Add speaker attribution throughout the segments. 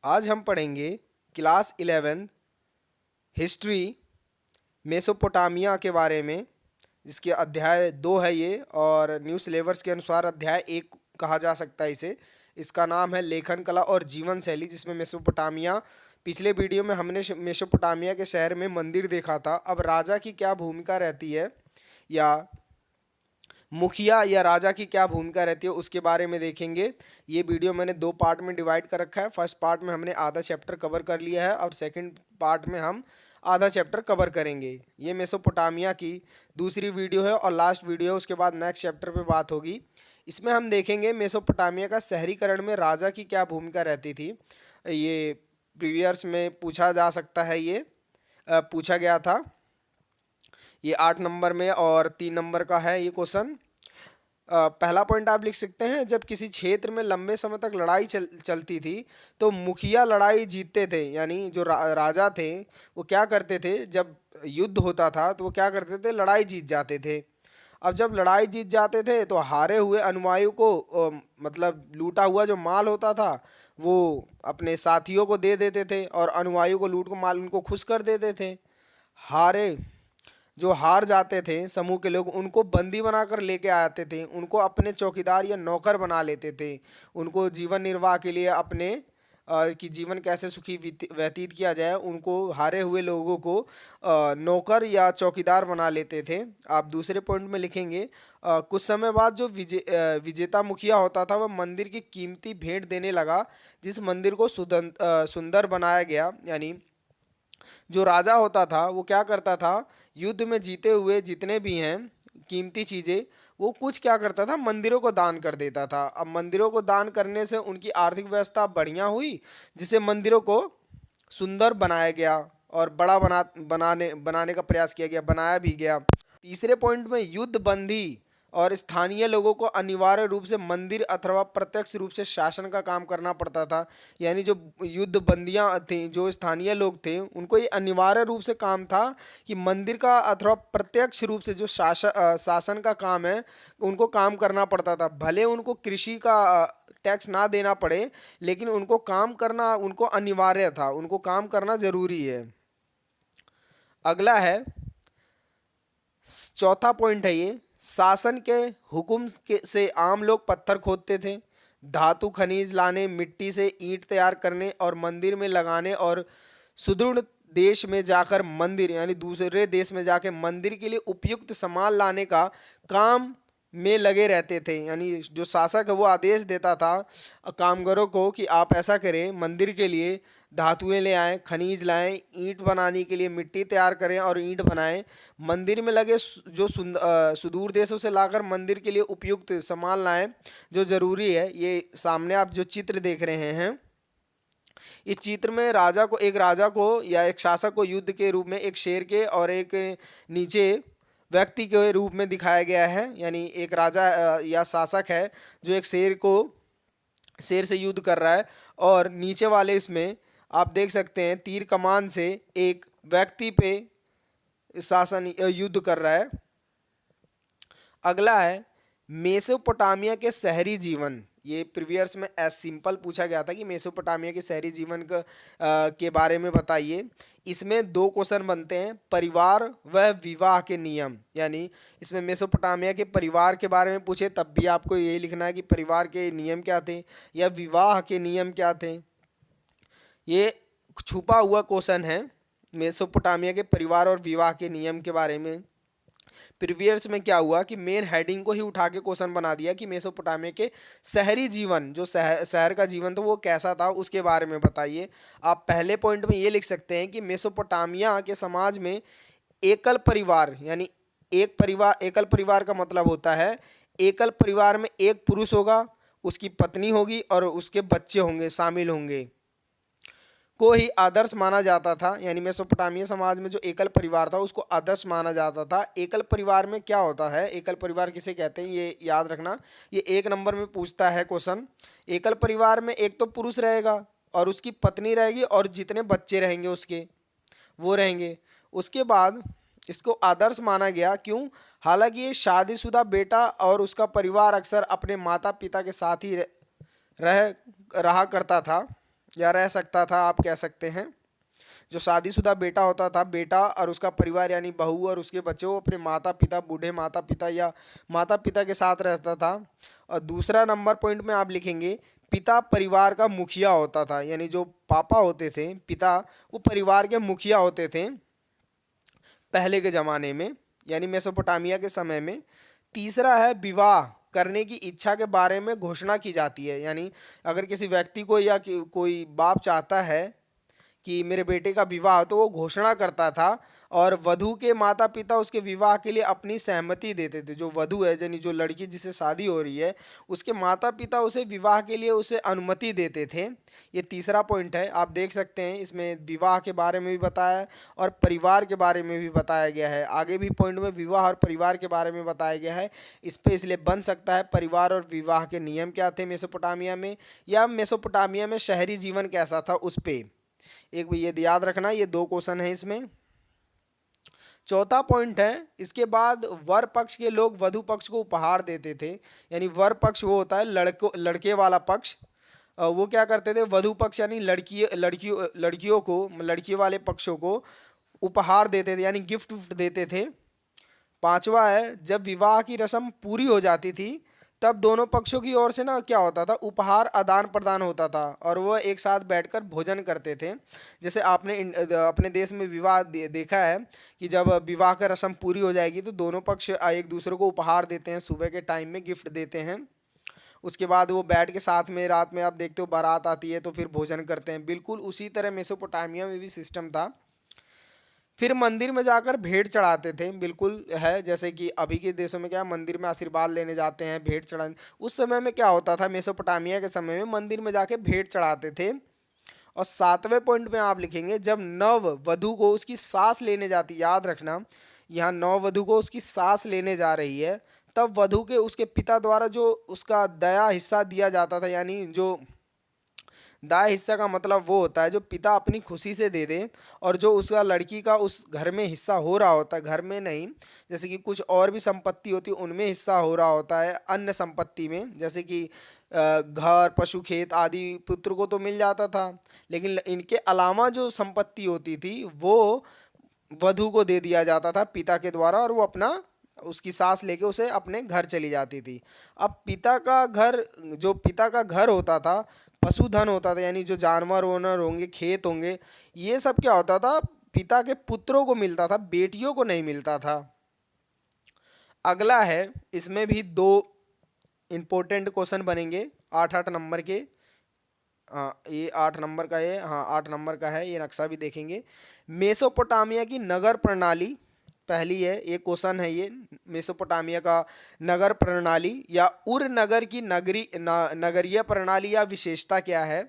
Speaker 1: आज हम पढ़ेंगे क्लास 11 हिस्ट्री मेसोपोटामिया के बारे में, जिसके अध्याय 2 है ये, और न्यू सिलेबस के अनुसार अध्याय 1 कहा जा सकता है इसे। इसका नाम है लेखन कला और जीवन शैली, जिसमें मेसोपोटामिया, पिछले वीडियो में हमने मेसोपोटामिया के शहर में मंदिर देखा था। अब राजा की क्या भूमिका रहती है, या मुखिया या राजा की क्या भूमिका रहती है, उसके बारे में देखेंगे। ये वीडियो मैंने 2 पार्ट में डिवाइड कर रखा है। फर्स्ट पार्ट में हमने आधा चैप्टर कवर कर लिया है और सेकंड पार्ट में हम आधा चैप्टर कवर करेंगे। ये मेसोपोटामिया की दूसरी वीडियो है और लास्ट वीडियो है, उसके बाद नेक्स्ट चैप्टर पे बात होगी। इसमें हम देखेंगे मेसोपोटामिया का शहरीकरण में राजा की क्या भूमिका रहती थी। ये प्रीवियस में पूछा जा सकता है, ये पूछा गया था। ये 8 नंबर में और 3 नंबर का है ये क्वेश्चन। पहला पॉइंट आप लिख सकते हैं, जब किसी क्षेत्र में लंबे समय तक लड़ाई चलती थी तो मुखिया लड़ाई जीतते थे। यानी जो राजा थे वो क्या करते थे, जब युद्ध होता था तो वो क्या करते थे, लड़ाई जीत जाते थे। अब जब लड़ाई जीत जाते थे तो हारे हुए अनुयायियों को मतलब लूटा हुआ जो माल होता था वो अपने साथियों को दे देते थे, और अनुयायियों को लूट को माल उनको खुश कर देते थे। हारे जो हार जाते थे समूह के लोग, उनको बंदी बनाकर लेके आते थे, उनको अपने चौकीदार या नौकर बना लेते थे। उनको जीवन निर्वाह के लिए अपने कि जीवन कैसे सुखी व्यतीत किया जाए, उनको हारे हुए लोगों को नौकर या चौकीदार बना लेते थे। आप दूसरे पॉइंट में लिखेंगे, कुछ समय बाद जो विजेता मुखिया होता था वह मंदिर की कीमती भेंट देने लगा, जिस मंदिर को सुंदर बनाया गया। यानी जो राजा होता था वो क्या करता था, युद्ध में जीते हुए जितने भी हैं कीमती चीज़ें, वो कुछ क्या करता था, मंदिरों को दान कर देता था। अब मंदिरों को दान करने से उनकी आर्थिक व्यवस्था बढ़िया हुई, जिसे मंदिरों को सुंदर बनाया गया और बड़ा बनाने का प्रयास किया गया, बनाया भी गया। तीसरे पॉइंट में युद्ध बंदी और स्थानीय लोगों को अनिवार्य रूप से मंदिर अथवा प्रत्यक्ष रूप से शासन का काम करना पड़ता था। यानी जो युद्ध बंदियां थी, जो स्थानीय लोग थे, उनको ये अनिवार्य रूप से काम था कि मंदिर का अथवा प्रत्यक्ष रूप से जो शासन का काम है उनको काम करना पड़ता था। भले उनको कृषि का टैक्स ना देना पड़े, लेकिन उनको काम करना उनको अनिवार्य था, उनको काम करना जरूरी है। अगला है, चौथा पॉइंट है ये, शासन के हुक्म से आम लोग पत्थर खोदते थे, धातु खनिज लाने, मिट्टी से ईंट तैयार करने और मंदिर में लगाने, और सुदृढ़ देश में जाकर मंदिर यानी दूसरे देश में जाकर मंदिर के लिए उपयुक्त सामान लाने का काम में लगे रहते थे। यानी जो शासक है वो आदेश देता था कामगारों को कि आप ऐसा करें, मंदिर के लिए धातुएं ले आएं, खनिज लाएं, ईंट बनाने के लिए मिट्टी तैयार करें और ईंट बनाएं, मंदिर में लगे जो सुदूर देशों से लाकर मंदिर के लिए उपयुक्त सामान लाएं जो ज़रूरी है। ये सामने आप जो चित्र देख रहे हैं, इस चित्र में राजा को या एक शासक को युद्ध के रूप में एक शेर के और एक नीचे व्यक्ति के रूप में दिखाया गया है। यानी एक राजा या शासक है जो एक शेर से युद्ध कर रहा है, और नीचे वाले इसमें आप देख सकते हैं तीर कमान से एक व्यक्ति पे शासन युद्ध कर रहा है। अगला है मेसोपोटामिया के शहरी जीवन। ये प्रीवियस में एज सिंपल पूछा गया था कि मेसोपोटामिया के शहरी जीवन के बारे में बताइए। इसमें 2 क्वेश्चन बनते हैं, परिवार व विवाह के नियम। यानी इसमें मेसोपोटामिया के परिवार के बारे में पूछे तब भी आपको यही लिखना है कि परिवार के नियम क्या थे या विवाह के नियम क्या थे। ये छुपा हुआ क्वेश्चन है मेसोपोटामिया के परिवार और विवाह के नियम के बारे में। प्रीवियस में क्या हुआ कि मेन हेडिंग को ही उठा के क्वेश्चन बना दिया कि मेसोपोटामिया के शहरी जीवन, जो शहर का जीवन था वो कैसा था, उसके बारे में बताइए। आप पहले पॉइंट में ये लिख सकते हैं कि मेसोपोटामिया के समाज में एकल परिवार, यानी एकल परिवार का मतलब होता है एकल परिवार में एक पुरुष होगा, उसकी पत्नी होगी और उसके बच्चे होंगे, शामिल होंगे, को ही आदर्श माना जाता था। यानी मेसोपोटामिया समाज में जो एकल परिवार था उसको आदर्श माना जाता था। एकल परिवार में क्या होता है, एकल परिवार किसे कहते हैं, ये याद रखना, ये 1 नंबर में पूछता है क्वेश्चन। एकल परिवार में एक तो पुरुष रहेगा और उसकी पत्नी रहेगी और जितने बच्चे रहेंगे उसके वो रहेंगे। उसके बाद इसको आदर्श माना गया, क्यों, हालांकि ये शादीशुदा बेटा और उसका परिवार अक्सर अपने माता पिता के साथ ही रहा करता था। या रह सकता था, आप कह सकते हैं। जो शादीशुदा बेटा होता था, बेटा और उसका परिवार यानी बहू और उसके बच्चे, वो अपने माता पिता, बूढ़े माता पिता या माता पिता के साथ रहता था। और दूसरा नंबर पॉइंट में आप लिखेंगे, पिता परिवार का मुखिया होता था, यानी जो पापा होते थे, पिता, वो परिवार के मुखिया होते थे पहले के ज़माने में, यानी मेसोपोटामिया के समय में। तीसरा है, विवाह करने की इच्छा के बारे में घोषणा की जाती है, यानी अगर किसी व्यक्ति को या कोई बाप चाहता है कि मेरे बेटे का विवाह हो, तो वो घोषणा करता था और वधू के माता पिता उसके विवाह के लिए अपनी सहमति देते थे। जो वधू है, यानी जो लड़की जिससे शादी हो रही है, उसके माता पिता उसे विवाह के लिए उसे अनुमति देते थे। ये तीसरा पॉइंट है, आप देख सकते हैं इसमें विवाह के बारे में भी बताया है और परिवार के बारे में भी बताया गया है। आगे भी पॉइंट में विवाह और परिवार के बारे में बताया गया है। इस पे इसलिए बन सकता है परिवार और विवाह के नियम क्या थे मेसोपोटामिया में, या मेसोपोटामिया में शहरी जीवन कैसा था उस पे। एक भी ये याद रखना, ये दो क्वेश्चन है इसमें। चौथा पॉइंट है, इसके बाद वर पक्ष के लोग वधु पक्ष को उपहार देते थे, यानी वर पक्ष वो होता है लड़के वाला पक्ष। वो क्या करते थे, वधु पक्ष यानी लड़कियों को, लड़की वाले पक्षों को उपहार देते थे, यानी गिफ्ट देते थे। पांचवा है, जब विवाह की रस्म पूरी हो जाती थी, तब दोनों पक्षों की ओर से ना क्या होता था, उपहार आदान प्रदान होता था और वह एक साथ बैठकर भोजन करते थे। जैसे आपने अपने देश में विवाह देखा है कि जब विवाह का रस्म पूरी हो जाएगी तो दोनों पक्ष एक दूसरे को उपहार देते हैं, सुबह के टाइम में गिफ्ट देते हैं। उसके बाद वो बैठ के साथ में, रात में आप देखते हो बारात आती है तो फिर भोजन करते हैं। बिल्कुल उसी तरह मेसोपोटामिया में भी सिस्टम था। फिर मंदिर में जाकर भेंट चढ़ाते थे, बिल्कुल है जैसे कि अभी के देशों में क्या मंदिर में आशीर्वाद लेने जाते हैं, भेंट चढ़ाने। उस समय में क्या होता था, मेसोपोटामिया के समय में मंदिर में जाके भेंट चढ़ाते थे। और सातवें पॉइंट में आप लिखेंगे, जब नव वधु को उसकी सांस लेने जाती, याद रखना यहाँ नव वधु को उसकी सांस लेने जा रही है, तब वधु के उसके पिता द्वारा जो उसका दया हिस्सा दिया जाता था, यानी जो दाएं हिस्सा का मतलब वो होता है जो पिता अपनी खुशी से दे दे, और जो उसका लड़की का उस घर में हिस्सा हो रहा होता है, घर में नहीं, जैसे कि कुछ और भी संपत्ति होती है उनमें हिस्सा हो रहा होता है, अन्य संपत्ति में, जैसे कि घर, पशु, खेत आदि पुत्र को तो मिल जाता था, लेकिन इनके अलावा जो संपत्ति होती थी वो वधु को दे दिया जाता था पिता के द्वारा, और वो अपना उसकी सांस लेके उसे अपने घर चली जाती थी। अब पिता का घर, जो पिता का घर होता था, पशुधन होता था, यानी जो जानवर ओनर होंगे, खेत होंगे, ये सब क्या होता था, पिता के पुत्रों को मिलता था, बेटियों को नहीं मिलता था। अगला है, इसमें भी दो इंपॉर्टेंट क्वेश्चन बनेंगे 8-8 नंबर के। ये 8 नंबर का है, हाँ 8 नंबर का है, ये नक्शा भी देखेंगे। मेसोपोटामिया की नगर प्रणाली पहली है, ये क्वेश्चन है ये, मेसोपोटामिया का नगर प्रणाली या उर नगर की नगरीय प्रणाली या विशेषता क्या है,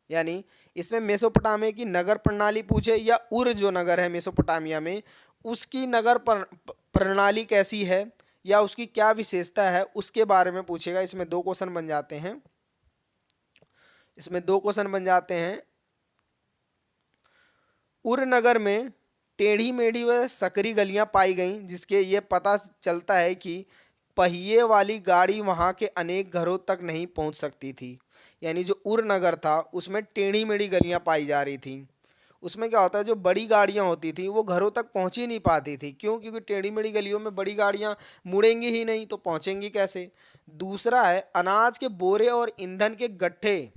Speaker 1: यानी इसमें मेसोपोटामिया की नगर प्रणाली पूछे या उर जो नगर है मेसोपोटामिया में उसकी नगर प्रणाली कैसी है या उसकी क्या विशेषता है, उसके बारे में पूछेगा। इसमें दो क्वेश्चन बन जाते हैं, इसमें दो क्वेश्चन बन जाते हैं। उर नगर में टेढ़ी मेढ़ी व सकरी गलियां पाई गईं, जिसके ये पता चलता है कि पहिए वाली गाड़ी वहां के अनेक घरों तक नहीं पहुंच सकती थी, यानी जो उर नगर था उसमें टेढ़ी मेढ़ी गलियां पाई जा रही थी। उसमें क्या होता है, जो बड़ी गाड़ियां होती थी वो घरों तक पहुंच ही नहीं पाती थी, क्यों, क्योंकि टेढ़ी मेढ़ी गलियों में बड़ी गाड़ियां मुड़ेंगी ही नहीं तो पहुंचेंगी कैसे। दूसरा है, अनाज के बोरे और ईंधन के गट्ठे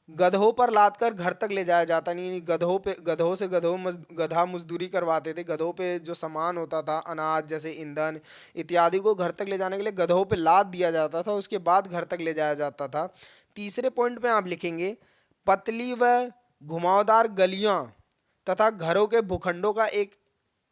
Speaker 1: गधों पर लाद कर घर तक ले जाया जाता, नहीं, गधों पे, गधा मजदूरी करवाते थे, गधों पे जो सामान होता था अनाज जैसे ईंधन इत्यादि को घर तक ले जाने के लिए गधों पे लाद दिया जाता था, उसके बाद घर तक ले जाया जाता था। तीसरे पॉइंट में आप लिखेंगे, पतली व घुमावदार गलियां तथा घरों के भूखंडों का एक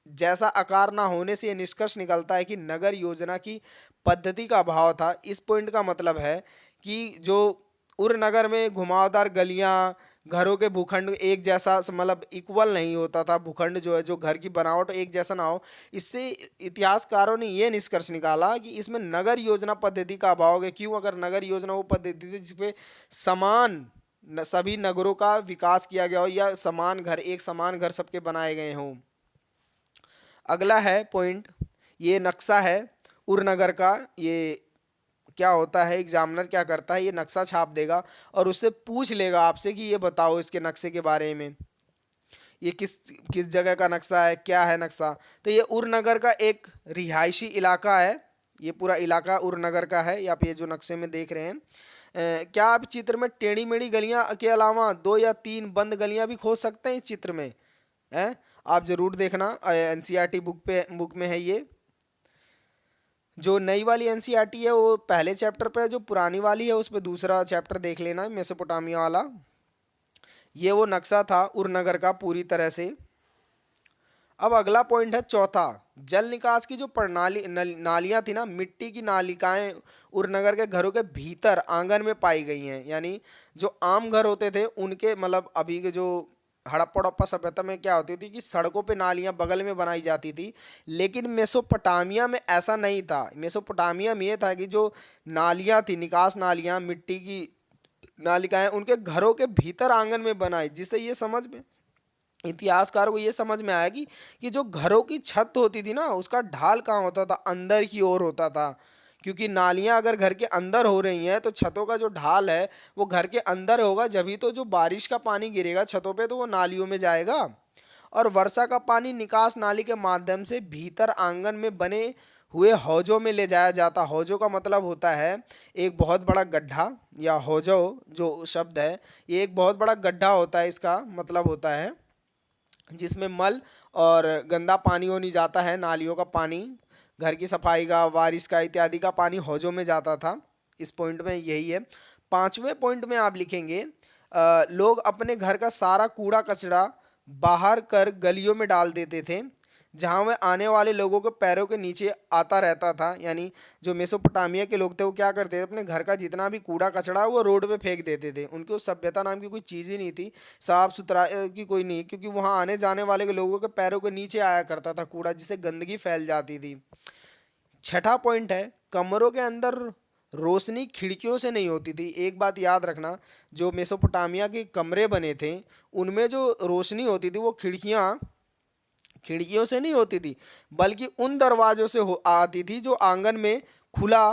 Speaker 1: जैसा आकार ना होने से यह निष्कर्ष निकलता है कि नगर योजना की पद्धति का अभाव था। इस पॉइंट का मतलब है कि जो उर नगर में घुमावदार गलियां, घरों के भूखंड एक जैसा मतलब इक्वल नहीं होता था, भूखंड जो है, जो घर की बनावट एक जैसा ना हो। इससे इतिहासकारों ने यह निष्कर्ष निकाला कि इसमें नगर योजना पद्धति का अभाव है। क्यों, अगर नगर योजना वो पद्धति थी जिसपे समान सभी नगरों का विकास किया गया हो या समान घर, एक समान घर सबके बनाए गए हों। अगला है पॉइंट, ये नक्शा है उरनगर का, ये क्या होता है, एग्जामिनर क्या करता है, ये नक्शा छाप देगा और उससे पूछ लेगा आपसे कि ये बताओ इसके नक्शे के बारे में, ये किस किस जगह का नक्शा है, क्या है नक्शा। तो ये उरनगर का एक रिहायशी इलाका है, ये पूरा इलाका उरनगर का है, आप ये जो नक्शे में देख रहे हैं। क्या आप चित्र में टेढ़ी मेढ़ी गलियां के अलावा 2 या 3 बंद गलियां भी खोज सकते हैं इस चित्र में? हैं, आप जरूर देखना, एनसीईआरटी बुक में है ये। जो नई वाली एनसीईआरटी है वो पहले चैप्टर पे है, जो पुरानी वाली है उस पर दूसरा चैप्टर देख लेना, मेसोपोटामिया वाला। ये वो नक्शा था उरनगर का पूरी तरह से। अब अगला पॉइंट है चौथा, जल निकास की जो प्रणाली नालियां थी ना, मिट्टी की नालिकाएं उरनगर के घरों के भीतर आंगन में पाई गई हैं। यानी जो आम घर होते थे उनके, मतलब अभी के जो हड़प्पा हड़प्पा सभ्यता में क्या होती थी कि सड़कों पे नालियां बगल में बनाई जाती थी, लेकिन मेसोपोटामिया में ऐसा नहीं था। मेसोपोटामिया में ये था कि जो नालियां थी, निकास नालियां, मिट्टी की नालिकाएं उनके घरों के भीतर आंगन में बनाई, जिससे ये समझ में, इतिहासकार को ये समझ में आया कि जो घरों की छत होती थी ना, उसका ढाल कहाँ होता था, अंदर की ओर होता था। क्योंकि नालियां अगर घर के अंदर हो रही हैं तो छतों का जो ढाल है वो घर के अंदर होगा, जभी तो जो बारिश का पानी गिरेगा छतों पे तो वो नालियों में जाएगा, और वर्षा का पानी निकास नाली के माध्यम से भीतर आंगन में बने हुए हौजों में ले जाया जाता। हौजों का मतलब होता है एक बहुत बड़ा गड्ढा, या हौजो जो शब्द है ये एक बहुत बड़ा गड्ढा होता है, इसका मतलब होता है जिसमें मल और गंदा पानी हो नहीं जाता है, नालियों का पानी, घर की सफाई का, बारिश का इत्यादि का पानी हौजों में जाता था। इस पॉइंट में यही है। पांचवें पॉइंट में आप लिखेंगे लोग अपने घर का सारा कूड़ा कचरा बाहर कर गलियों में डाल देते थे, जहाँ वह आने वाले लोगों के पैरों के नीचे आता रहता था। यानी जो मेसोपोटामिया के लोग थे वो क्या करते थे, अपने घर का जितना भी कूड़ा कचरा वो रोड पे फेंक देते थे। उनकी उस सभ्यता नाम की कोई चीज़ ही नहीं थी, साफ सुथरा की कोई नहीं, क्योंकि वहाँ आने जाने वाले के लोगों के पैरों के नीचे आया करता था कूड़ा, जिससे गंदगी फैल जाती थी। छठा पॉइंट है, कमरों के अंदर रोशनी खिड़कियों से नहीं होती थी। एक बात याद रखना, जो मेसोपोटामिया के कमरे बने थे उनमें जो रोशनी होती थी वो खिड़कियों से नहीं होती थी, बल्कि उन दरवाजों से आती थी जो आंगन में खुला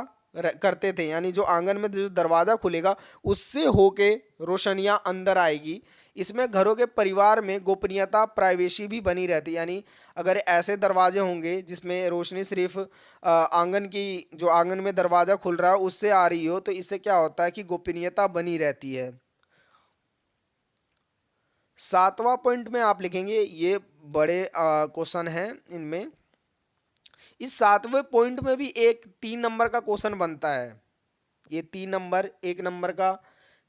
Speaker 1: करते थे। यानी जो आंगन में जो दरवाज़ा खुलेगा उससे होके रोशनियां अंदर आएगी। इसमें घरों के परिवार में गोपनीयता, प्राइवेसी भी बनी रहती। यानी अगर ऐसे दरवाजे होंगे जिसमें रोशनी सिर्फ आंगन की, जो आंगन में दरवाज़ा खुल रहा है उससे आ रही हो, तो इससे क्या होता है कि गोपनीयता बनी रहती है। सातवां पॉइंट में आप लिखेंगे, ये बड़े क्वेश्चन हैं इनमें। इस सातवें पॉइंट में भी एक 3 नंबर का क्वेश्चन बनता है। ये 3 नंबर 1 नंबर का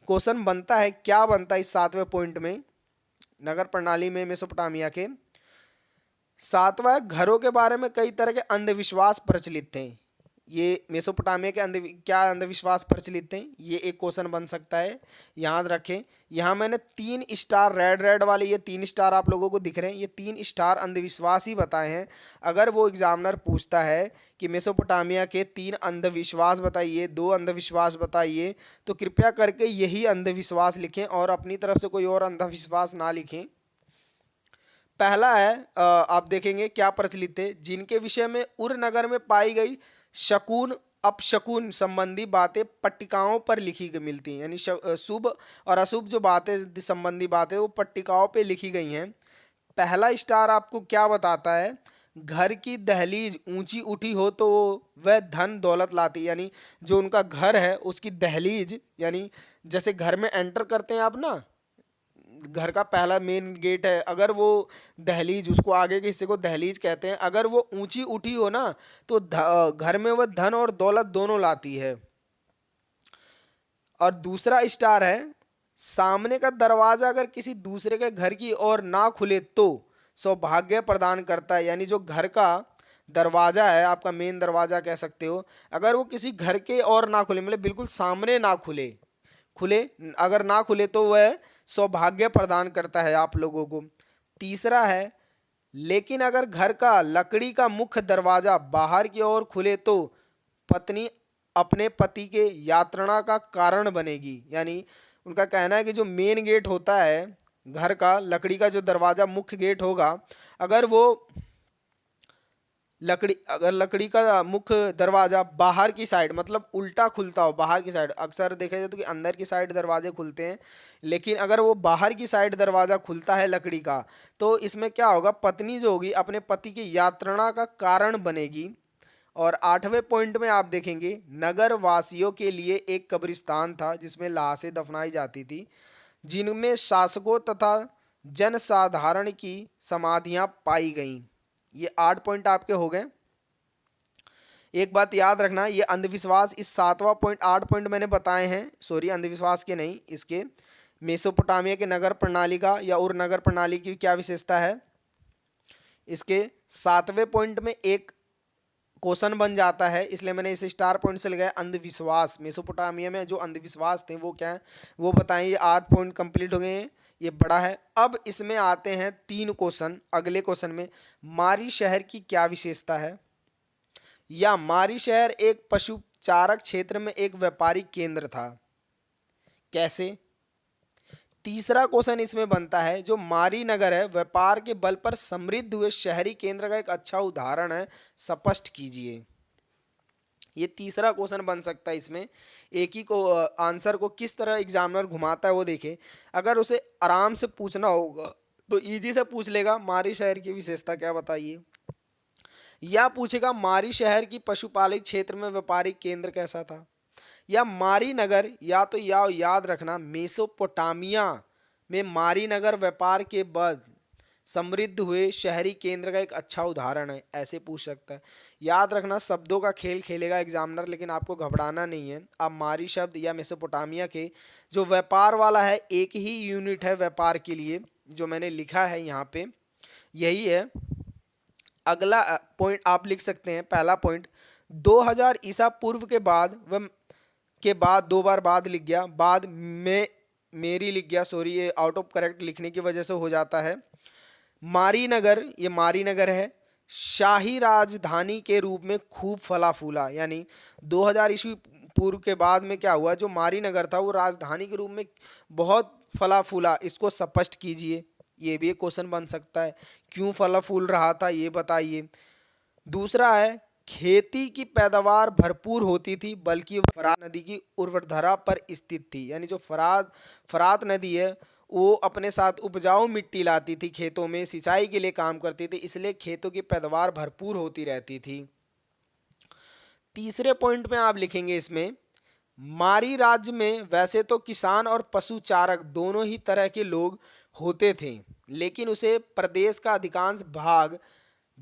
Speaker 1: क्वेश्चन बनता है। क्या बनता है इस सातवें पॉइंट में? नगर प्रणाली में मेसोपोटामिया के सातवां, घरों के बारे में कई तरह के अंधविश्वास प्रचलित थे। ये मेसोपोटामिया के क्या अंधविश्वास प्रचलित थे, ये एक क्वेश्चन बन सकता है, याद रखें। यहाँ मैंने 3 स्टार, रेड रेड वाले ये 3 स्टार आप लोगों को दिख रहे हैं, ये 3 स्टार अंधविश्वास ही बताए हैं। अगर वो एग्जामिनर पूछता है कि मेसोपोटामिया के 3 अंधविश्वास बताइए, 2 अंधविश्वास बताइए, तो कृपया करके यही अंधविश्वास लिखें और अपनी तरफ से कोई और अंधविश्वास ना लिखें। पहला है, आप देखेंगे क्या प्रचलित थे, जिनके विषय में उर नगर में पाई गई शकुन अपशकुन संबंधी बातें पट्टिकाओं पर लिखी मिलती हैं। यानी शुभ और अशुभ जो बातें संबंधी बातें वो पट्टिकाओं पे लिखी गई हैं। पहला स्टार आपको क्या बताता है, घर की दहलीज ऊंची उठी हो तो वह धन दौलत लाती। यानी जो उनका घर है उसकी दहलीज, यानी जैसे घर में एंटर करते हैं आप ना, घर का पहला मेन गेट है, अगर वो दहलीज, उसको आगे के हिस्से को दहलीज कहते हैं, अगर वो ऊंची उठी हो ना तो घर में वह धन और दौलत दोनों लाती है। और दूसरा स्टार है, सामने का दरवाजा अगर किसी दूसरे के घर की ओर ना खुले तो सौभाग्य प्रदान करता है। यानी जो घर का दरवाजा है, आपका मेन दरवाजा कह सकते हो, अगर वो किसी घर के और ना खुले, मतलब बिल्कुल सामने ना खुले, अगर ना खुले तो वह सौभाग्य प्रदान करता है आप लोगों को। तीसरा है, लेकिन अगर घर का लकड़ी का मुख्य दरवाजा बाहर की ओर खुले तो पत्नी अपने पति के यात्रा का कारण बनेगी। यानी उनका कहना है कि जो मेन गेट होता है घर का, लकड़ी का जो दरवाजा मुख्य गेट होगा, अगर वो लकड़ी, अगर लकड़ी का मुख्य दरवाजा बाहर की साइड मतलब उल्टा खुलता हो, बाहर की साइड, अक्सर देखा जाए तो कि अंदर की साइड दरवाजे खुलते हैं, लेकिन अगर वो बाहर की साइड दरवाजा खुलता है लकड़ी का, तो इसमें क्या होगा, पत्नी जो होगी अपने पति की यात्रा का कारण बनेगी। और 8वें पॉइंट में आप देखेंगे, नगर वासियों के लिए एक कब्रिस्तान था जिसमें लाशें दफनाई जाती थी, जिनमें शासकों तथा जनसाधारण की समाधियां पाई गईं। ये 8 पॉइंट आपके हो गए। एक बात याद रखना, ये अंधविश्वास, इस 7वां पॉइंट, 8 पॉइंट मैंने बताए हैं, सॉरी अंधविश्वास के नहीं, इसके मेसोपोटामिया के नगर प्रणाली का या उर नगर प्रणाली की क्या विशेषता है, इसके 7वें पॉइंट में एक क्वेश्चन बन जाता है, इसलिए मैंने इसे स्टार पॉइंट से लगाया। अंधविश्वास, मेसोपोटामिया में जो अंधविश्वास थे वो क्या है वो बताएं। ये 8 पॉइंट कंप्लीट हो गए हैं, ये बड़ा है। अब इसमें आते हैं 3 क्वेश्चन। अगले क्वेश्चन में, मारी शहर की क्या विशेषता है, या मारी शहर एक पशु चारक क्षेत्र में एक व्यापारिक केंद्र था, कैसे। तीसरा क्वेश्चन इसमें बनता है, जो मारी नगर है व्यापार के बल पर समृद्ध हुए शहरी केंद्र का एक अच्छा उदाहरण है, स्पष्ट कीजिए। ये तीसरा क्वेश्चन बन सकता है इसमें। एक ही को आंसर को किस तरह एग्जामिनर घुमाता है वो देखें। अगर उसे आराम से पूछना होगा तो इजी से पूछ लेगा, मारी शहर की विशेषता क्या बताइए, या पूछेगा मारी शहर की पशुपालित क्षेत्र में व्यापारिक केंद्र कैसा था, या मारी नगर, या तो या याद रखना मेसोपोटामिया में मारी नगर व्यापार के बाद समृद्ध हुए शहरी केंद्र का एक अच्छा उदाहरण है, ऐसे पूछ सकता है। याद रखना शब्दों का खेल खेलेगा एग्जामिनर, लेकिन आपको घबराना नहीं है। अब मारी शब्द या मेसोपोटामिया के जो व्यापार वाला है, एक ही यूनिट है व्यापार के लिए, जो मैंने लिखा है यहाँ पे यही है। अगला पॉइंट आप लिख सकते हैं, पहला पॉइंट 2000 ईसा पूर्व के बाद, वह के बाद 2 बार बाद लिख गया, बाद में मेरी लिख गया, सॉरी ये आउट ऑफ करेक्ट लिखने की वजह से हो जाता है। मारी नगर, ये मारी नगर है, शाही राजधानी के रूप में खूब फला फूला, यानी 2000 ईस्वी पूर्व के बाद में क्या हुआ, जो मारी नगर था वो राजधानी के रूप में बहुत फला फूला, इसको स्पष्ट कीजिए। ये भी एक क्वेश्चन बन सकता है, क्यों फला फूल रहा था ये बताइए। दूसरा है, खेती की पैदावार भरपूर होती थी, बल्कि वह फरात नदी की उर्वरधरा पर स्थित थी, यानी जो फरात नदी है वो अपने साथ उपजाऊ मिट्टी लाती थी, खेतों में सिंचाई के लिए काम करती थी, इसलिए खेतों की पैदावार भरपूर होती रहती थी। तीसरे पॉइंट में आप लिखेंगे इसमें, मारी राज्य में वैसे तो किसान और पशु चारक दोनों ही तरह के लोग होते थे, लेकिन उसे प्रदेश का अधिकांश भाग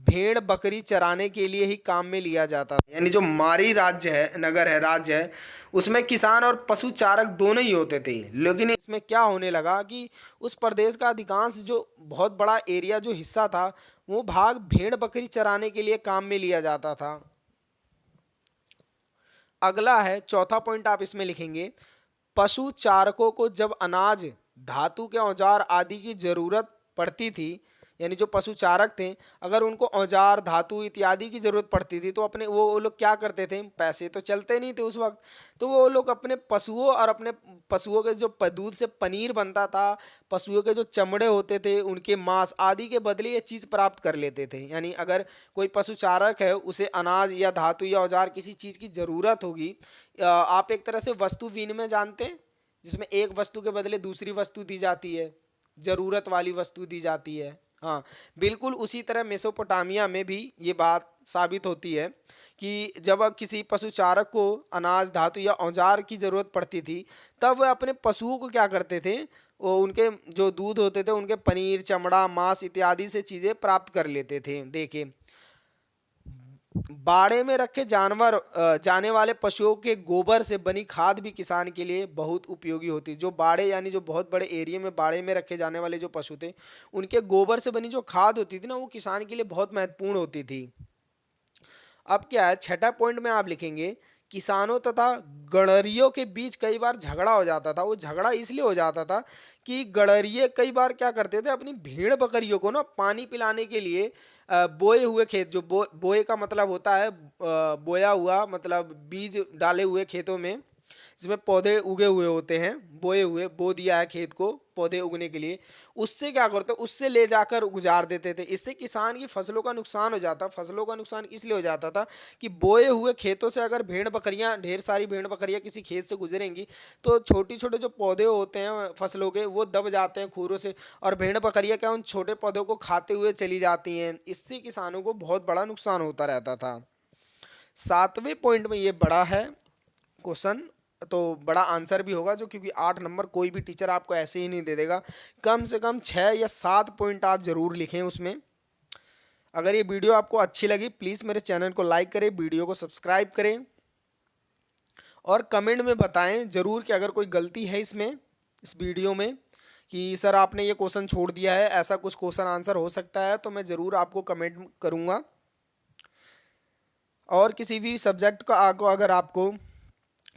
Speaker 1: भेड़ बकरी चराने के लिए ही काम में लिया जाता था। यानी जो मारी राज्य है, नगर है, राज्य है, उसमें किसान और पशु चारक दोनों ही होते थे, लेकिन इसमें क्या होने लगा कि उस प्रदेश का अधिकांश जो बहुत बड़ा एरिया जो हिस्सा था वो भाग भेड़ बकरी चराने के लिए काम में लिया जाता था। अगला है चौथा पॉइंट, आप इसमें लिखेंगे, पशु चारकों को जब अनाज, धातु के औजार आदि की जरूरत पड़ती थी, यानी जो पशु चारक थे अगर उनको औजार धातु इत्यादि की जरूरत पड़ती थी तो अपने वो लोग क्या करते थे, पैसे तो चलते नहीं थे उस वक्त, तो वो लोग अपने पशुओं और अपने पशुओं के जो दूध से पनीर बनता था, पशुओं के जो चमड़े होते थे उनके मांस आदि के बदले ये चीज़ प्राप्त कर लेते थे। यानी अगर कोई पशु चारक है उसे अनाज या धातु या औजार किसी चीज़ की ज़रूरत होगी, आप एक तरह से वस्तु विनिमय जानते हैं जिसमें एक वस्तु के बदले दूसरी वस्तु दी जाती है, ज़रूरत वाली वस्तु दी जाती है। हाँ, बिल्कुल उसी तरह मेसोपोटामिया में भी ये बात साबित होती है कि जब किसी पशु चारक को अनाज धातु या औजार की ज़रूरत पड़ती थी तब वह अपने पशुओं को क्या करते थे, वो उनके जो दूध होते थे उनके पनीर चमड़ा मांस इत्यादि से चीज़ें प्राप्त कर लेते थे। देखिए, बाड़े में रखे जाने वाले पशुओं के गोबर से बनी खाद भी किसान के लिए बहुत उपयोगी होती। जो बाड़े यानी जो बहुत बड़े एरिया में बाड़े में रखे जाने वाले जो पशु थे उनके गोबर से बनी जो खाद होती थी ना, वो किसान के लिए बहुत महत्वपूर्ण होती थी। अब क्या है, छठा पॉइंट में आप लिखेंगे, किसानों तथा गड़रियों के बीच कई बार झगड़ा हो जाता था। वो झगड़ा इसलिए हो जाता था कि गड़रिये कई बार क्या करते थे, अपनी भेड़ बकरियों को ना पानी पिलाने के लिए बोए हुए खेत, जो बोए का मतलब होता है बोया हुआ, मतलब बीज डाले हुए खेतों में जिसमें पौधे उगे हुए होते हैं, बोए हुए, बो दिया है खेत को पौधे उगने के लिए, उससे क्या करते, उससे ले जाकर गुजार देते थे। इससे किसान की फसलों का नुकसान हो जाता। फसलों का नुकसान इसलिए हो जाता था कि बोए हुए खेतों से अगर भेड़ बकरियां, ढेर सारी भेड़ बकरियां किसी खेत से गुजरेंगी तो छोटी छोटे जो पौधे होते हैं फसलों के, वो दब जाते हैं खुरों से, और भेड़ बकरियां क्या उन छोटे पौधों को खाते हुए चली जाती हैं। इससे किसानों को बहुत बड़ा नुकसान होता रहता था। 7वें पॉइंट में ये बड़ा है क्वेश्चन, तो बड़ा आंसर भी होगा जो, क्योंकि 8 नंबर कोई भी टीचर आपको ऐसे ही नहीं दे देगा। कम से कम 6 या 7 पॉइंट आप जरूर लिखें उसमें। अगर ये वीडियो आपको अच्छी लगी प्लीज़ मेरे चैनल को लाइक करें, वीडियो को सब्सक्राइब करें और कमेंट में बताएं ज़रूर कि अगर कोई गलती है इसमें, इस वीडियो में, कि सर आपने ये क्वेश्चन छोड़ दिया है, ऐसा कुछ क्वेश्चन आंसर हो सकता है, तो मैं ज़रूर आपको कमेंट करूँगा। और किसी भी सब्जेक्ट का अगर आपको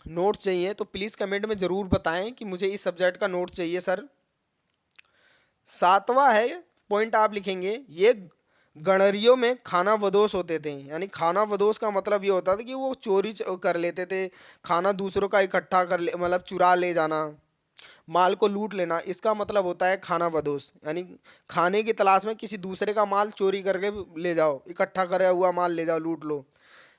Speaker 1: नोट चाहिए तो प्लीज़ कमेंट में ज़रूर बताएं कि मुझे इस सब्जेक्ट का नोट चाहिए सर। 7वां है पॉइंट आप लिखेंगे, ये गणरियों में खानाबदोश होते थे। यानी खानाबदोश का मतलब ये होता था कि वो चोरी कर लेते थे, खाना दूसरों का इकट्ठा कर ले, मतलब चुरा ले जाना, माल को लूट लेना। इसका मतलब होता है खानाबदोश, यानी खाने की तलाश में किसी दूसरे का माल चोरी करके ले जाओ, इकट्ठा करा हुआ माल ले जाओ, लूट लो।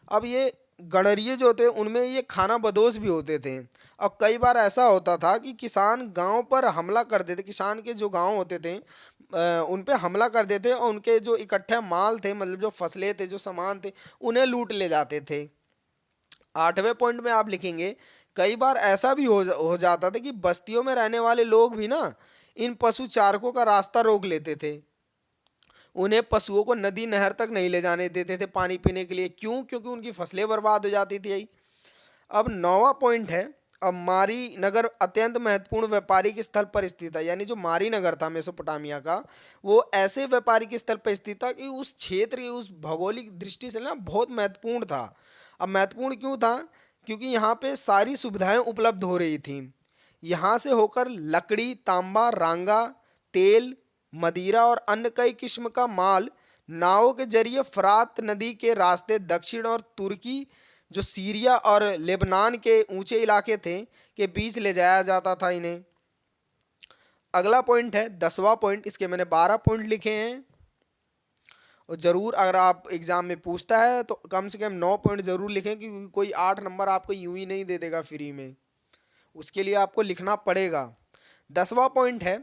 Speaker 1: अब ये गणरिये जो होते हैं उनमें ये खानाबदोश भी होते थे। और कई बार ऐसा होता था कि किसान गांव पर हमला कर देते, किसान के जो गांव होते थे उन पे हमला कर देते और उनके जो इकट्ठे माल थे, मतलब जो फसलें थे, जो सामान थे, उन्हें लूट ले जाते थे। 8वें पॉइंट में आप लिखेंगे, कई बार ऐसा भी हो जाता था कि बस्तियों में रहने वाले लोग भी ना इन पशु चारकों का रास्ता रोक लेते थे। उन्हें पशुओं को नदी नहर तक नहीं ले जाने देते थे पानी पीने के लिए। क्यों? क्योंकि उनकी फसलें बर्बाद हो जाती थी। अब 9वां पॉइंट है, अब मारी नगर अत्यंत महत्वपूर्ण व्यापारिक स्थल पर स्थित है। यानी जो मारी नगर था मेसोपोटामिया का, वो ऐसे व्यापारिक स्थल पर स्थित था कि उस क्षेत्र की, उस भौगोलिक दृष्टि से ना बहुत महत्वपूर्ण था। अब महत्वपूर्ण क्यों था? क्योंकि यहाँ पे सारी सुविधाएं उपलब्ध हो रही थी। यहाँ से होकर लकड़ी, तांबा, रांगा, तेल, मदिरा और अन्य कई किस्म का माल नावों के जरिए फरात नदी के रास्ते दक्षिण और तुर्की, जो सीरिया और लेबनान के ऊंचे इलाके थे, के बीच ले जाया जाता था इन्हें। अगला पॉइंट है 10वां पॉइंट, इसके मैंने 12 पॉइंट लिखे हैं। और ज़रूर अगर आप एग्ज़ाम में पूछता है तो कम से कम 9 पॉइंट ज़रूर लिखें, क्योंकि कोई 8 नंबर आपको यूं ही नहीं दे देगा फ्री में, उसके लिए आपको लिखना पड़ेगा। 10वां पॉइंट है,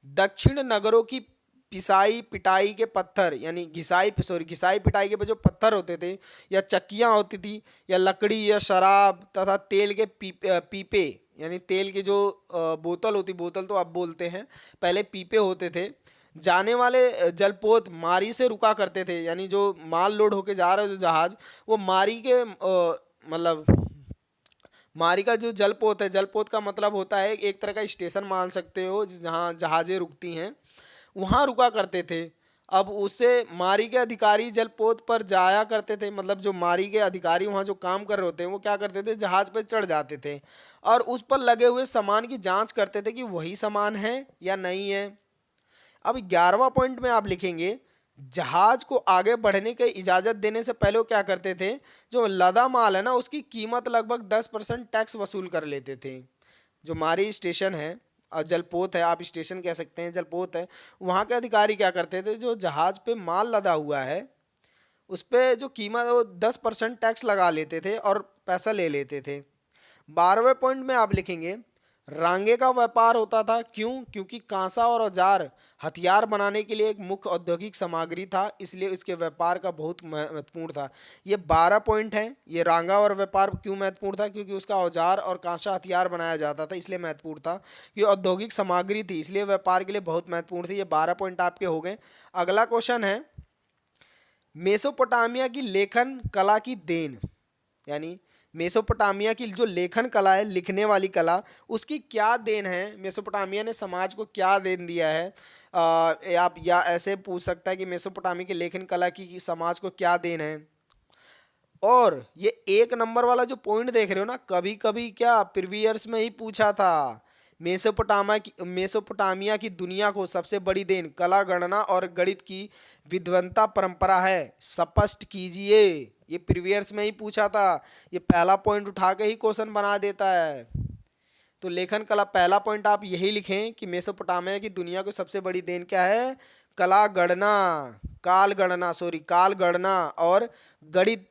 Speaker 1: दक्षिण नगरों की पिसाई पिटाई के पत्थर, यानी घिसाई पिटाई के जो पत्थर होते थे, या चक्कियाँ होती थी, या लकड़ी या शराब तथा तेल के पीपे, यानी तेल के जो बोतल होती, बोतल तो अब बोलते हैं, पहले पीपे होते थे, जाने वाले जलपोत मारी से रुका करते थे। यानी जो माल लोड होके जा रहा है जो जहाज, वो मारी के मतलब मारी का जो जलपोत है, जलपोत का मतलब होता है एक तरह का स्टेशन मान सकते हो जहाँ जहाज़ें रुकती हैं, वहाँ रुका करते थे। अब उससे मारी के अधिकारी जलपोत पर जाया करते थे, मतलब जो मारी के अधिकारी वहाँ जो काम कर रहे होते हैं वो क्या करते थे, जहाज़ पर चढ़ जाते थे और उस पर लगे हुए सामान की जांच करते थे कि वही सामान है या नहीं है। अब 11वां पॉइंट में आप लिखेंगे, जहाज को आगे बढ़ने की इजाज़त देने से पहले वो क्या करते थे, जो लदा माल है ना उसकी कीमत लगभग 10% टैक्स वसूल कर लेते थे। जो मारी स्टेशन है और जलपोत है, आप स्टेशन कह सकते हैं, जलपोत है, वहाँ के अधिकारी क्या करते थे, जो जहाज पे माल लदा हुआ है उस पर जो कीमत है वो 10% टैक्स लगा लेते थे और पैसा ले लेते थे। 12वें पॉइंट में आप लिखेंगे, रांगे का व्यापार होता था। क्यों? क्योंकि कांसा और औजार हथियार बनाने के लिए एक मुख्य औद्योगिक सामग्री था, इसलिए इसके व्यापार का बहुत महत्वपूर्ण था। ये 12 पॉइंट हैं। ये रांगा और व्यापार क्यों महत्वपूर्ण था? क्योंकि उसका औजार और कांसा हथियार बनाया जाता था, इसलिए महत्वपूर्ण था। ये औद्योगिक सामग्री थी, इसलिए व्यापार के लिए बहुत महत्वपूर्ण थी। ये 12 पॉइंट आपके हो गए। अगला क्वेश्चन है, मेसोपोटामिया की लेखन कला की देन, यानी मेसोपोटामिया की जो लेखन कला है, लिखने वाली कला, उसकी क्या देन है? मेसोपोटामिया ने समाज को क्या देन दिया है? आप या ऐसे पूछ सकता है कि मेसोपोटामिया की लेखन कला की समाज को क्या देन है। और ये 1 नंबर वाला जो पॉइंट देख रहे हो ना, कभी कभी क्या प्रीवियस में ही पूछा था, मेसोपोटामिया की दुनिया को सबसे बड़ी देन कला, गणना और गणित की विद्वता परंपरा है। स्पष्ट कीजिए। ये प्रीवियस में ही पूछा था, ये पहला पॉइंट उठा के ही क्वेश्चन बना देता है। तो लेखन कला, पहला पॉइंट आप यही लिखें कि मेसोपोटामिया की दुनिया की सबसे बड़ी देन क्या है? कला, गणना, काल गणना और गणित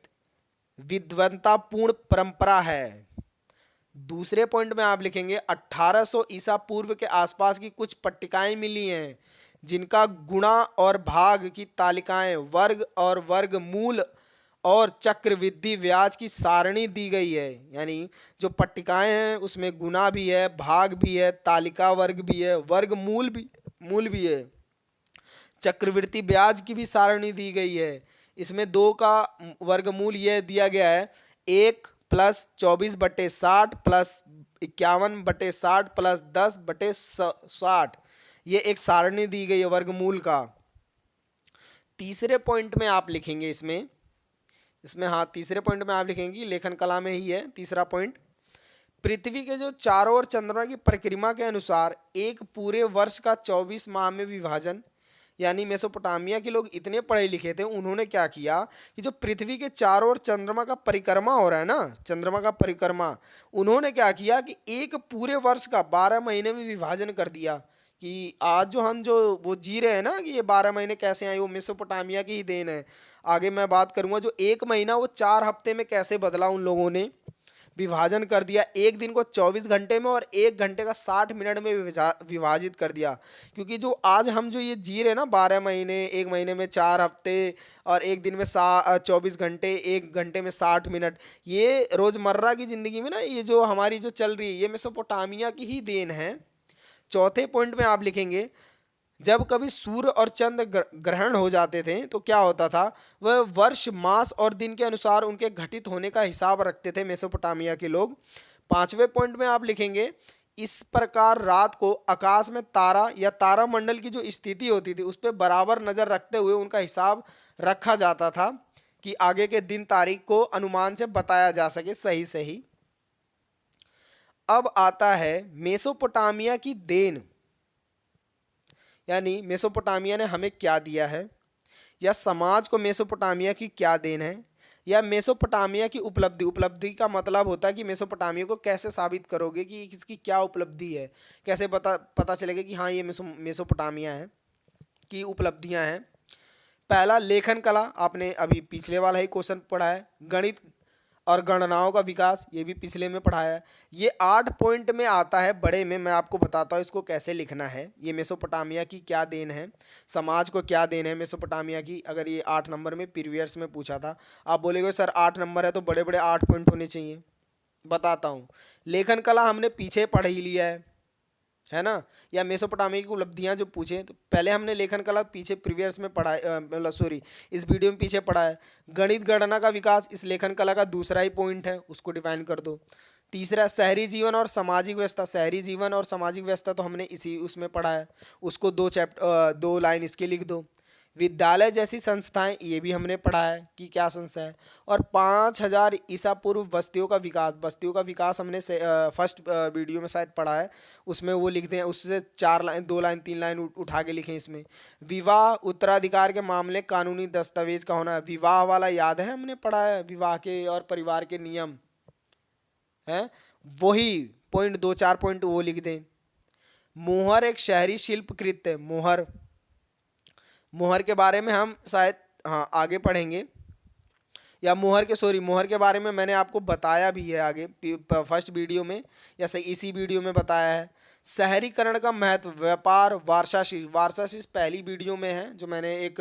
Speaker 1: विद्वतापूर्ण परंपरा है। दूसरे पॉइंट में आप लिखेंगे 1800 ईसा पूर्व के आसपास की कुछ पट्टिकाएं मिली हैं जिनका गुणा और भाग की तालिकाएं, वर्ग और वर्गमूल और चक्रवृद्धि ब्याज की सारणी दी गई है। यानी जो पट्टिकाएं हैं उसमें गुणा भी है, भाग भी है, तालिका वर्ग भी है, वर्गमूल भी है, चक्रवृद्धि ब्याज की भी सारणी दी गई है। इसमें 2 का वर्गमूल यह दिया गया है 1 प्लस 24/60 प्लस 51/60 प्लस 10/60। ये एक सारणी दी गई है वर्गमूल का। तीसरे पॉइंट में आप लिखेंगे तीसरे पॉइंट में आप लिखेंगे, लेखन कला में ही है तीसरा पॉइंट। पृथ्वी के जो चारों ओर चंद्रमा की परिक्रमा के अनुसार एक पूरे वर्ष का 24 माह में विभाजन। यानी मेसोपोटामिया के लोग इतने पढ़े लिखे थे, उन्होंने क्या किया कि जो पृथ्वी के चारों ओर चंद्रमा का परिक्रमा हो रहा है ना, चंद्रमा का परिक्रमा, उन्होंने क्या किया कि एक पूरे वर्ष का 12 महीने में विभाजन कर दिया। कि आज जो हम जो वो जी रहे हैं ना कि ये 12 महीने कैसे आए, वो मेसोपोटामिया की ही देन है। आगे मैं बात करूंगा जो एक महीना वो 4 हफ्ते में कैसे बदला, उन लोगों ने विभाजन कर दिया। एक दिन को 24 घंटे में और 1 घंटे का 60 मिनट में विभाजित कर दिया। क्योंकि जो आज हम जो ये जी रहे हैं ना 12 महीने, एक महीने में 4 हफ्ते और एक दिन में 24 घंटे, 1 घंटे में 60 मिनट, ये रोज़मर्रा की ज़िंदगी में ना ये जो हमारी जो चल रही है ये मेसोपोटामिया की ही देन है। चौथे पॉइंट में आप लिखेंगे जब कभी सूर्य और चंद्र ग्रहण हो जाते थे तो क्या होता था, वह वर्ष, मास और दिन के अनुसार उनके घटित होने का हिसाब रखते थे मेसोपोटामिया के लोग। पांचवें पॉइंट में आप लिखेंगे इस प्रकार रात को आकाश में तारा या तारामंडल की जो स्थिति होती थी उस पर बराबर नजर रखते हुए उनका हिसाब रखा जाता था कि आगे के दिन तारीख को अनुमान से बताया जा सके सही सही। अब आता है मेसोपोटामिया की देन, यानी मेसोपोटामिया ने हमें क्या दिया है, या समाज को मेसोपोटामिया की क्या देन है, या मेसोपोटामिया की उपलब्धि का मतलब होता है कि मेसोपोटामिया को कैसे साबित करोगे कि इसकी क्या उपलब्धि है, कैसे पता चलेगा कि हाँ ये मेसोपोटामिया है की उपलब्धियां हैं। पहला लेखन कला, आपने अभी पिछले वाला ही क्वेश्चन पढ़ा है। गणित और गणनाओं का विकास, ये भी पिछले में पढ़ाया है। ये 8 पॉइंट में आता है बड़े में, मैं आपको बताता हूँ इसको कैसे लिखना है। ये मेसोपोटामिया की क्या देन है, समाज को क्या देन है मेसोपोटामिया की। अगर ये 8 नंबर में प्रीवियस में पूछा था, आप बोलेगे सर 8 नंबर है तो बड़े बड़े 8 पॉइंट होने चाहिए। बताता हूँ, लेखन कला हमने पीछे पढ़ ही लिया है ना। या मेसोपोटामिया की उपलब्धियां जो पूछे तो पहले हमने लेखन कला पीछे प्रीवियस में पढ़ा, मतलब सॉरी इस वीडियो में पीछे पढ़ा है। गणित गणना का विकास इस लेखन कला का दूसरा ही पॉइंट है, उसको डिफाइन कर दो। तीसरा शहरी जीवन और सामाजिक व्यवस्था, शहरी जीवन और सामाजिक व्यवस्था तो हमने इसी उसमें पढ़ा है, उसको 2 लाइन इसके लिख दो। विद्यालय जैसी संस्थाएं, ये भी हमने पढ़ा है कि क्या संस्था है। और 5000 ईसा पूर्व बस्तियों का विकास हमने फर्स्ट वीडियो में शायद पढ़ा है, उसमें वो लिखते हैं, उससे 4 लाइन 2 लाइन 3 लाइन उठा के लिखें इसमें। विवाह उत्तराधिकार के मामले कानूनी दस्तावेज का होना, विवाह वाला याद है हमने पढ़ा है, विवाह के और परिवार के नियम है, वही पॉइंट 2-4 पॉइंट वो लिख दें। मोहर एक शहरी शिल्प कृत्य है, मोहर के बारे में हम शायद हाँ आगे पढ़ेंगे, या मोहर के बारे में मैंने आपको बताया भी है आगे फर्स्ट वीडियो में, या सही इसी वीडियो में बताया है। शहरीकरण का महत्व, व्यापार, वार्षाशीष पहली वीडियो में है, जो मैंने एक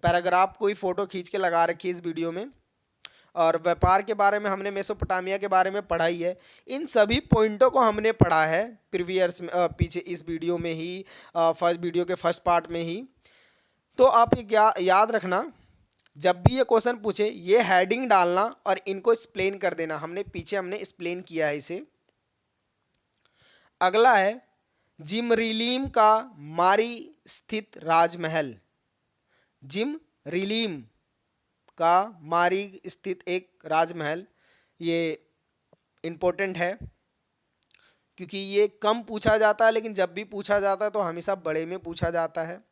Speaker 1: पैराग्राफ कोई फोटो खींच के लगा रखी है इस वीडियो में। और व्यापार के बारे में हमने मेसोपोटामिया के बारे में पढ़ा ही है। इन सभी पॉइंटों को हमने पढ़ा है प्रीवियस में, पीछे इस वीडियो में ही, फर्स्ट वीडियो के फर्स्ट पार्ट में ही। तो आप एक याद रखना, जब भी ये क्वेश्चन पूछे ये हेडिंग डालना और इनको एक्सप्लेन कर देना। हमने एक्सप्लेन किया है इसे। अगला है जिमरिलीम का मारी स्थित राजमहल। जिमरिलीम का मारी स्थित एक राजमहल, ये इम्पोर्टेंट है क्योंकि ये कम पूछा जाता है, लेकिन जब भी पूछा जाता है तो हमेशा बड़े में पूछा जाता है।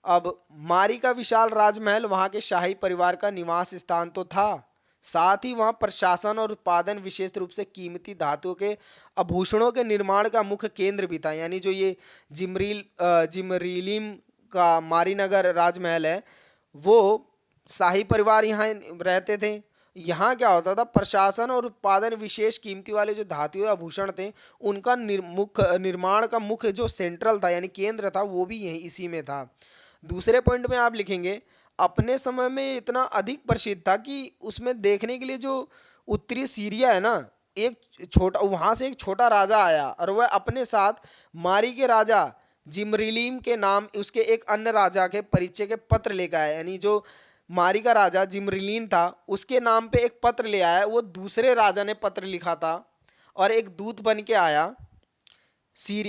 Speaker 1: अब मारी का विशाल राजमहल वहाँ के शाही परिवार का निवास स्थान तो था, साथ ही वहाँ प्रशासन और उत्पादन, विशेष रूप से कीमती धातुओं के आभूषणों के निर्माण का मुख्य केंद्र भी था। यानी जो ये जिमरीलिम का मारीनगर राजमहल है, वो शाही परिवार यहाँ रहते थे। यहाँ क्या होता था, प्रशासन और उत्पादन, विशेष कीमती वाले जो धातुएं आभूषण थे, उनका मुख्य निर्माण का मुख्य जो सेंट्रल था यानी केंद्र था, वो भी यही इसी में था। दूसरे पॉइंट में आप लिखेंगे, अपने समय में इतना अधिक प्रसिद्ध था कि उसमें देखने के लिए जो उत्तरी सीरिया है ना, एक छोटा वहाँ से एक छोटा राजा आया और वह अपने साथ मारी के राजा जिमरिलीम के नाम उसके एक अन्य राजा के परिचय के पत्र लेकर आया। यानी जो मारी का राजा जिमरिलीन था, उसके नाम पे एक पत्र ले आया। वो दूसरे राजा ने पत्र लिखा था और एक दूत बन के आया।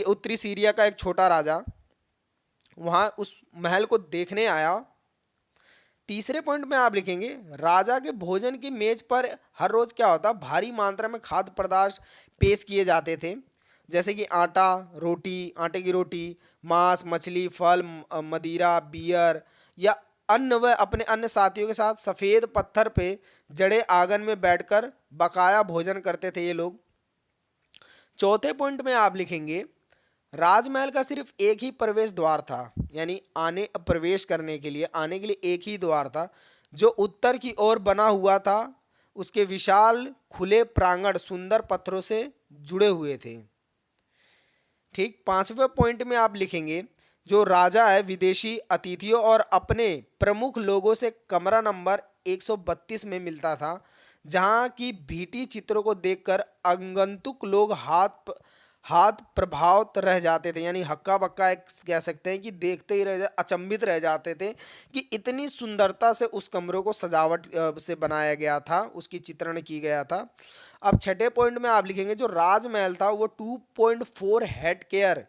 Speaker 1: उत्तरी सीरिया का एक छोटा राजा वहाँ उस महल को देखने आया। तीसरे पॉइंट में आप लिखेंगे, राजा के भोजन की मेज पर हर रोज क्या होता, भारी मात्रा में खाद्य पदार्थ पेश किए जाते थे, जैसे कि आटा रोटी, आटे की रोटी, मांस, मछली, फल, मदिरा, बियर या अन्न। व अपने अन्य साथियों के साथ सफ़ेद पत्थर पे जड़े आंगन में बैठकर बकाया भोजन करते थे ये लोग। चौथे पॉइंट में आप लिखेंगे, राजमहल का सिर्फ एक ही प्रवेश द्वार था, यानी प्रवेश करने के लिए आने के लिए एक ही द्वार था, जो उत्तर की ओर बना हुआ था। उसके विशाल खुले प्रांगण सुंदर पत्थरों से जुड़े हुए थे। ठीक। पांचवें पॉइंट में आप लिखेंगे, जो राजा है विदेशी अतिथियों और अपने प्रमुख लोगों से कमरा नंबर 132 में मिलता था, जहां की भीटी चित्रों को देखकर आगंतुक लोग हाथ प्रभावित रह जाते थे, यानी हक्का बक्का कह सकते हैं कि देखते ही अचंभित रह जाते थे कि इतनी सुंदरता से उस कमरे को सजावट से बनाया गया था, उसकी चित्रण की गया था। अब छठे पॉइंट में आप लिखेंगे, जो राजमहल था वो 2.4 हेक्टेयर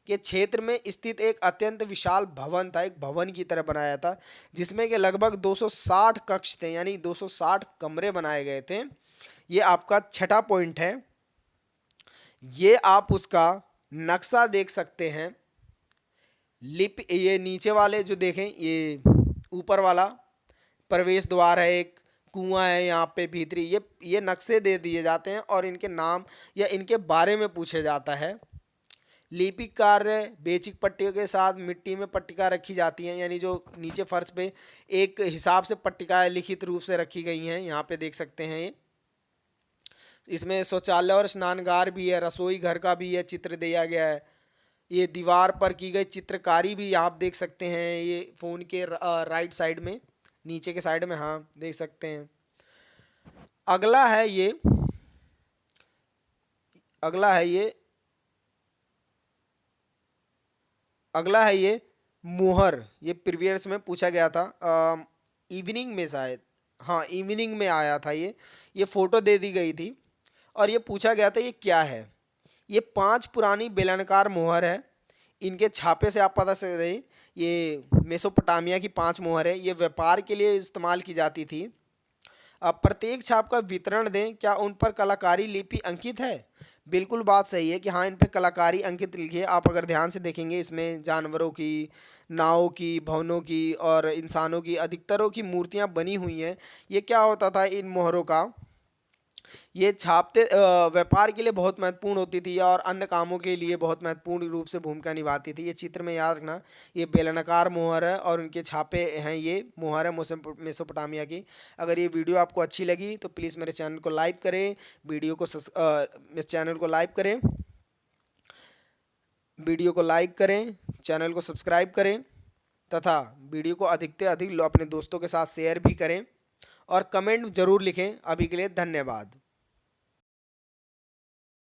Speaker 1: के क्षेत्र में स्थित एक अत्यंत विशाल भवन था, एक भवन की तरह बनाया था, जिसमें के लगभग 260 कक्ष थे, यानी 260 कमरे बनाए गए थे। ये आपका छठा पॉइंट है। ये आप उसका नक्शा देख सकते हैं। ये नीचे वाले जो देखें, ये ऊपर वाला प्रवेश द्वार है, एक कुआं है यहाँ पे भीतरी, ये नक्शे दे दिए जाते हैं और इनके नाम या इनके बारे में पूछे जाता है। लिपिक कार्य, बेचिक पट्टियों के साथ मिट्टी में पट्टिका रखी जाती हैं, यानी जो नीचे फर्श पे एक हिसाब से पट्टिकाएं लिखित रूप से रखी गई हैं, यहाँ पे देख सकते हैं। ये इसमें शौचालय और स्नानगार भी है, रसोई घर का भी यह चित्र दिया गया है। ये दीवार पर की गई चित्रकारी भी आप देख सकते हैं, ये फ़ोन के राइट साइड में, नीचे के साइड में, हाँ देख सकते हैं। अगला है ये मोहर। ये प्रीवियस में पूछा गया था, इवनिंग में शायद, हाँ इवनिंग में आया था। ये फ़ोटो दे दी गई थी और ये पूछा गया था ये क्या है। ये 5 पुरानी बेलनाकार मोहर है। इनके छापे से आप पता सकते हैं ये मेसोपोटामिया की 5 मोहर है। ये व्यापार के लिए इस्तेमाल की जाती थी। अब प्रत्येक छाप का वितरण दें, क्या उन पर कलाकारी लिपि अंकित है? बिल्कुल बात सही है कि हाँ इन पर कलाकारी अंकित लिखी है। आप अगर ध्यान से देखेंगे, इसमें जानवरों की, नावों की, भवनों की और इंसानों की अधिकतरों की मूर्तियाँ बनी हुई हैं। ये क्या होता था, इन मोहरों का ये छापते व्यापार के लिए बहुत महत्वपूर्ण होती थी और अन्य कामों के लिए बहुत महत्वपूर्ण रूप से भूमिका निभाती थी। ये चित्र में याद रखना, ये बेलनाकार मोहर है और उनके छापे हैं। ये मोहर है मेसोपोटामिया की। अगर ये वीडियो आपको अच्छी लगी तो प्लीज़ मेरे चैनल को लाइक करें, चैनल को सब्सक्राइब करें तथा वीडियो को अधिक से अधिक अपने दोस्तों के साथ शेयर भी करें और कमेंट ज़रूर लिखें। अभी के लिए धन्यवाद।